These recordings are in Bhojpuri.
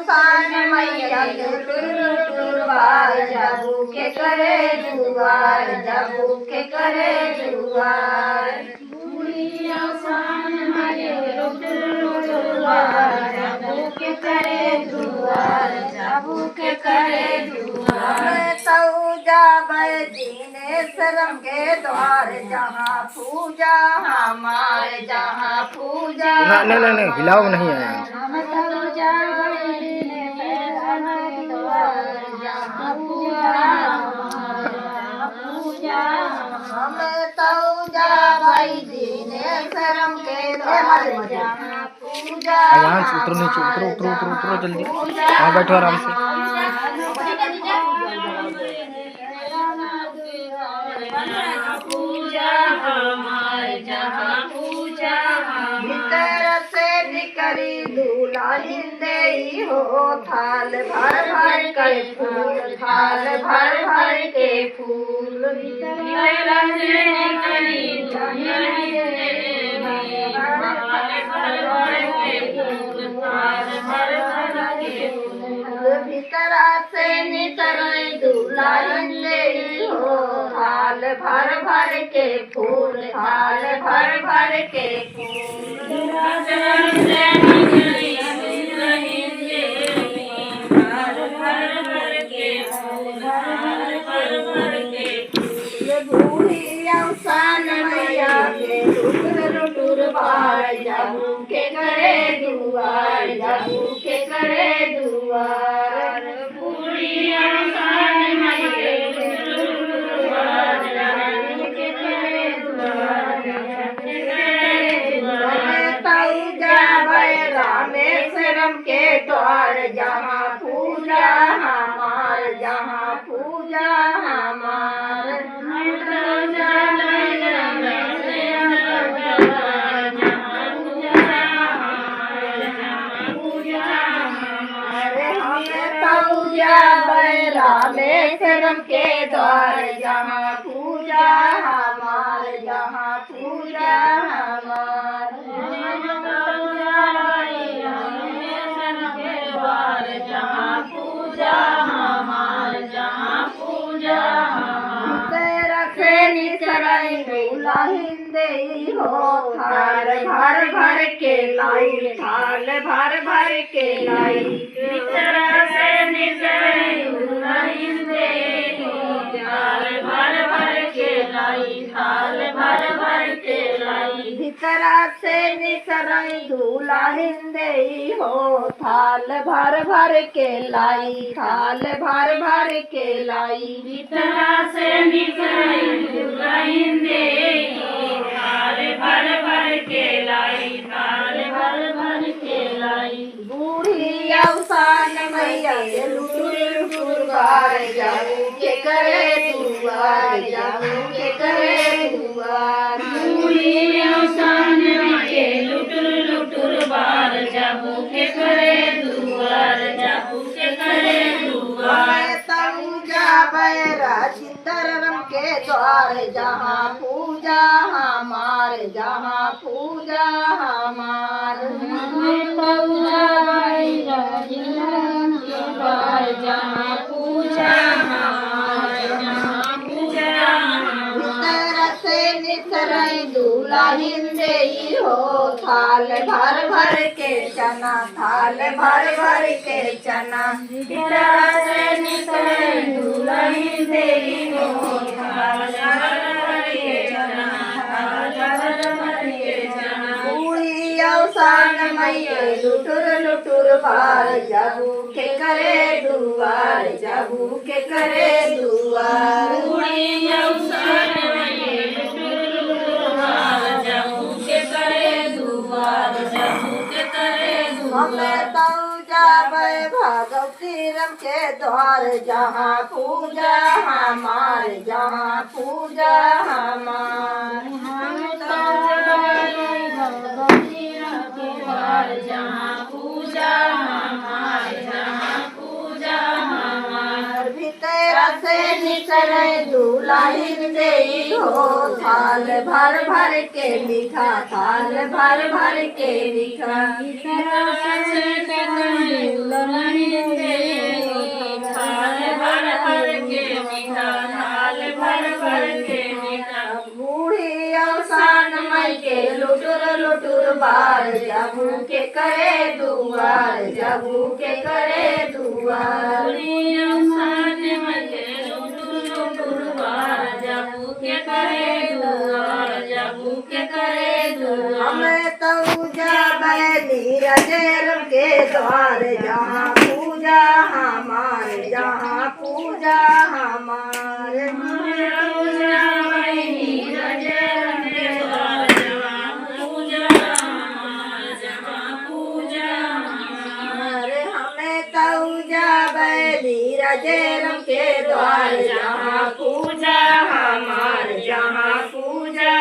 अवसान मैया के दुर्बार जाबू के करे दुआर जाबू के करे दुआर बूढ़ी अवसान मैया के दुर्बार जाबू के करे दुआर जाबू के करे दुआर तऊ जाबे दीने शरम के द्वार जहाँ पूजा हमार जहाँ पूजा नहीं हिलाओ नहीं है हम तऊ जाबे दीने शरम के द्वार जहाँ पूजा पूजा हम तऊ जाबे दीने शरम के द्वार जहाँ पूजा यहाँ से उतरो नीचे उतरो जल्दी वहाँ बैठो आराम से पूजा हमार जहाँ पूजा भीतर से निकली दूल्हा हिंदे हो थाल भर भर के फूल थाल भर भर के फूल भीतर से निकली दूल्हा भीतर से निकले दूल्हा हिंदे हो थाल भर भर के फूल थाल भर भर के बूढ़ी अवसान मैया के लुटुर बार जाबू के करे दुआर जाबू के करे दुआर बूढ़ी अवसान मैया के लुटुर बार जाबू के करे दुआर तऊ जाबे रामेश्वरम के द्वार जहाँ पूजा हमार जहाँ पूजा हमार रामेश्वरम के द्वार जहाँ पूजा हमार जहाँ पूजा हमार रामेश्वरम के द्वार जहाँ पूजा हमार जहाँ पूजा तेरा से निसराई दूल्हा हिंदे हो थाल भर भर के लाई थाल भर भर के लाई तेरा से निसराई दूल्हा हिंदे हो थाल भर भर के लाई थाल भर भर के लाई भीतरा से निसराई दूल्हा हिंदे हो थाल भर भर के लाई थाल भर भर के लाई भीतरा से निसराई दूल्हा हिंदे हो थाल भर भर के लाई थाल भर भर के लाई बूढ़ी अवसान मैया के लुटुर बार जाबू के करे दुआर जाबू के करे दुआर बूढ़ी अवसान मैया के लुटुर बार जाबू के करे दुआर जाबू के करे दुआर तऊ जाबे राजिंदरम के द्वार जहाँ पूजा हमार जहाँ पूजा हमार तऊ जाबे राजिंदरम के द्वार जहाँ पूजा हमार जहाँ पूजा भीतर से निसराई दूल्हा हिंदे हो थाल भर भर के चना थाल भर भर के चना भीतर से निसराई दूल्हा हिंदे हो थाल भर भर के चना थाल भर भर के चना बूढ़ी अवसान मैया लुटुर बार जाबू के करे दुआर जाबू के करे दुआर बूढ़ी अवसान मैया लुटुर बार जाबू के करे दुआर जाबू के करे दुआर तऊ जाबे भगवतीरम के द्वार जहाँ पूजा हमार जहाँ पूजा हमार हम तऊ जाबे भगवतीरम के द्वार जहाँ पूजा हमार जहाँ पूजा हमार भीतर से निसरे दूल्हा हिंदे हो थाल भर भर के लिखा थाल भर भर के लिखा भीतर से निसरे दूल्हा बार जाबू के करे दुआर जाबू के करे दुआर सान मके लुटुर बार जाबू के करे दुआर जाबू के करे दुआर हमें तो जाबे नीरजेर के द्वार जहाँ पूजा हमारे जहाँ पूजा हमारे नीरजेरम के द्वार जहाँ पूजा हमार जहाँ पूजा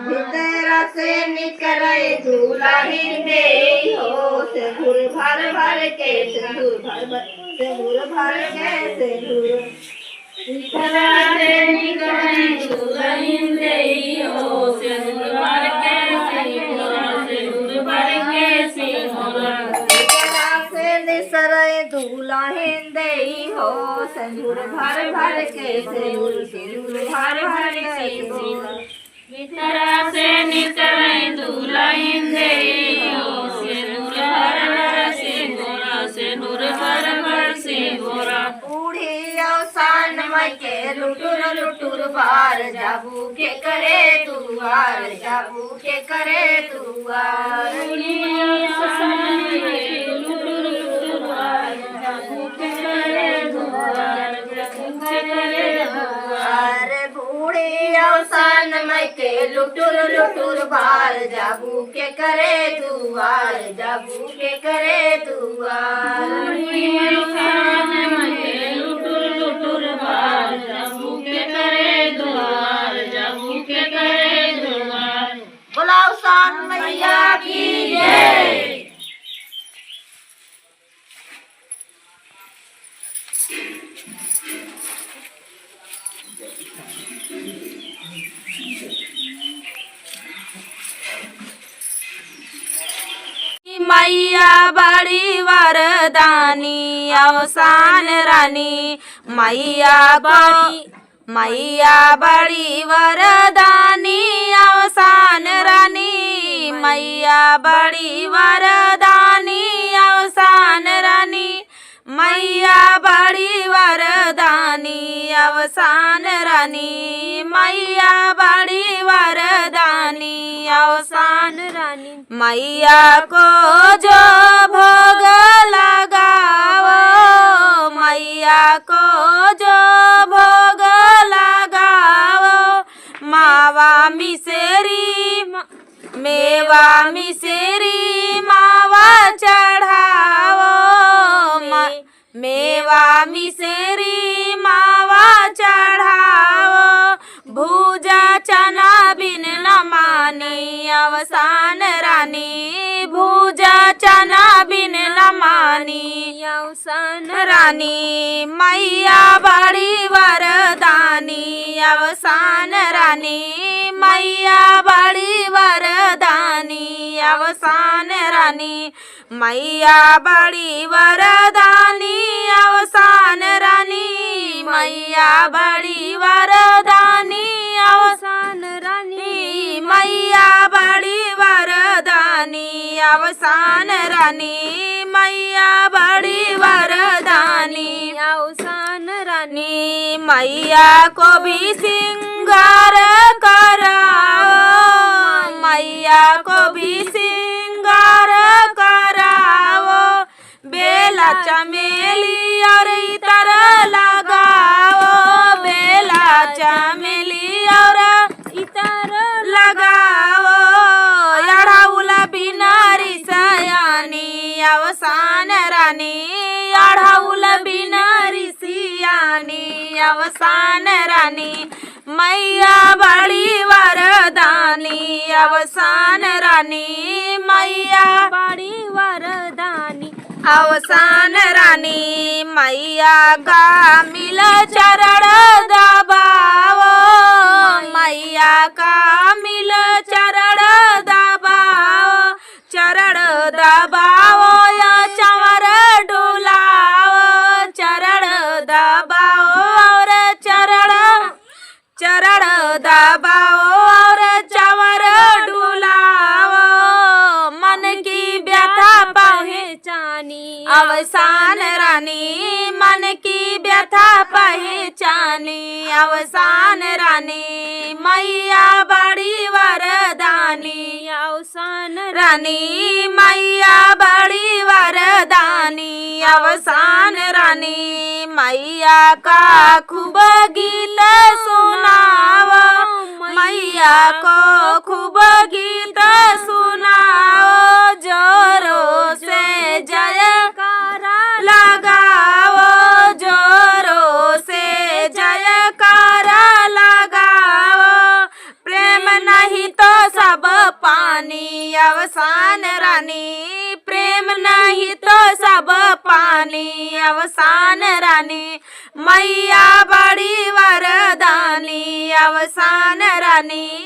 भीतरा से निकले झूला हिंदे हो सिंदूर भर भर के सिंदूर भर के सिंदूर सिंदूर भर भर के सिंदूर भर भर के भीतरा से निकले दुल्हन दे हो सिंदूर भर भर सिंदूरा सिंदूर भर भर सिंदूरा बूढ़ी अवसान के लुटुर लुटुर बार जाबू के करे दुआर जाबू के करे दुआर अरे बूढ़ी अवसान के लुटुर लुटुर बार जाबू के करे दुआर जाबू के करे दुआर बोला अवसान मैया की जय। मैया बड़ी वरदानी अवसान रानी मैया बड़ी वरदानी अवसान रानी मैया बड़ी वरदानी अवसान रानी मैया बड़ी वरदानी अवसान रानी मैया बड़ी वरदानी अवसान रानी मैया को जो भोग लगाओ मैया को जो भोग लगाओ मावा मिसेरी मेवा मिसेरी मावा चढ़ाओ मेवा मिसेरी मावा चढ़ाओ भूजा चना बिन न मानी अवसान रानी भूजा चना बिन न मानी अवसान रानी मैया बड़ी वरदानी अवसान रानी मैया बड़ी वरदानी अवसान रानी मैया बड़ी वरदानी अवसान रानी मैया बड़ी वरदानी अवसान रानी मैया बड़ी वरदानी अवसान रानी मैया बड़ी वरदानी अवसान रानी मैया को भी सिंगार कराओ मैया को भी सिंगार कराओ बेला चमेली और इतर लगाओ बेला चमेली और इतर लगाओ अढ़ाउला बिनारी सयानी अवसान रानी अढ़ाउला बिनारी सियानी अवसान रानी मैया बड़ी वरदानी अवसान रानी मैया बड़ी वरदानी अवसान रानी मैया का मिल चरण दबाओ मैया का मिल चरण दबाओ चरण दबाओ या चवर डुलाओ दबाओ और चवर डुलाओ, मन की व्यथा पहचानी अवसान रानी, मन की व्यथा पहचानी अवसान रानी, मैया बड़ी वरदानी अवसान रानी, मैया बड़ी वरदानी अवसान रानी, मैया का खूब गीत सुनाओ, मैया को खूब गीत सुनाओ, जोरों से जयकारा लगाओ, जोरों से जयकारा लगाओ, प्रेम नहीं तो सब पानी अवसान रानी, प्रेम नहीं तो सब पानी अवसान रानी, मैया बड़ी वरदानी अवसान रानी।